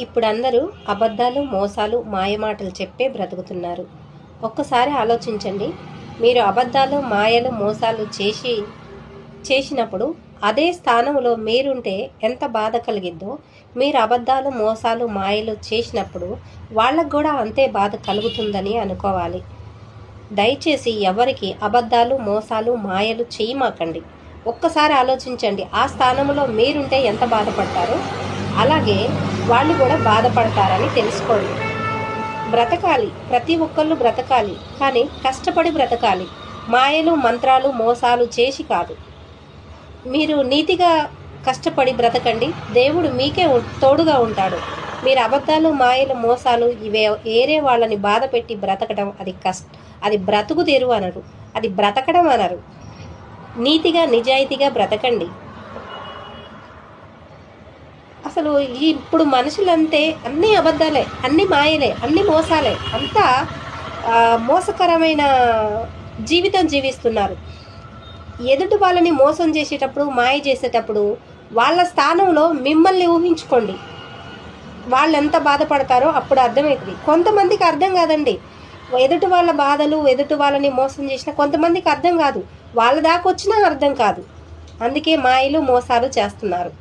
ఇప్పుడు అందరూ అబద్ధాలు, మోసాలు, మాయమాటలు చెప్పే బ్రతుకుతున్నారు. ఒక్కసారి ఆలోచించండి. మీరు అబద్ధాలు, మాయలు, మోసాలు చేసినప్పుడు అదే స్థానంలో మీరుంటే ఎంత బాధ కలిగిద్దో, మీరు అబద్ధాలు, మోసాలు, మాయలు చేసినప్పుడు వాళ్ళకు కూడా అంతే బాధ కలుగుతుందని అనుకోవాలి. దయచేసి ఎవరికి అబద్ధాలు, మోసాలు, మాయలు చేయమాకండి. ఒక్కసారి ఆలోచించండి. ఆ స్థానంలో మీరుంటే ఎంత బాధపడతారో అలాగే వాళ్ళు కూడా బాధపడతారని తెలుసుకోండి. బ్రతకాలి, ప్రతి ఒక్కళ్ళు బ్రతకాలి, కానీ కష్టపడి బ్రతకాలి. మాయలు, మంత్రాలు, మోసాలు చేసి కాదు. మీరు నీతిగా కష్టపడి బ్రతకండి. దేవుడు మీకే తోడుగా ఉంటాడు. మీరు అబద్ధాలు, మాయలు, మోసాలు వేరే వాళ్ళని బాధ పెట్టి బ్రతకడం అది బ్రతుకు తెరువు అనరు, అది బ్రతకడం అనరు. నీతిగా నిజాయితీగా బ్రతకండి. అసలు ఇప్పుడు మనుషులంతే అన్ని అబద్ధాలే, అన్ని మాయలే, అన్ని మోసాలే, అంతా మోసకరమైన జీవితం జీవిస్తున్నారు. ఎదుటి వాళ్ళని మోసం చేసేటప్పుడు, మాయ చేసేటప్పుడు వాళ్ళ స్థానంలో మిమ్మల్ని ఊహించుకోండి. వాళ్ళు ఎంత బాధపడతారో అప్పుడు అర్థమవుతుంది. కొంతమందికి అర్థం కాదండి. ఎదుటి వాళ్ళ బాధలు, ఎదుటి వాళ్ళని మోసం చేసినా కొంతమందికి అర్థం కాదు. వాళ్ళ దాకా వచ్చినా అర్థం కాదు. అందుకే మాయలు, మోసాలు చేస్తున్నారు.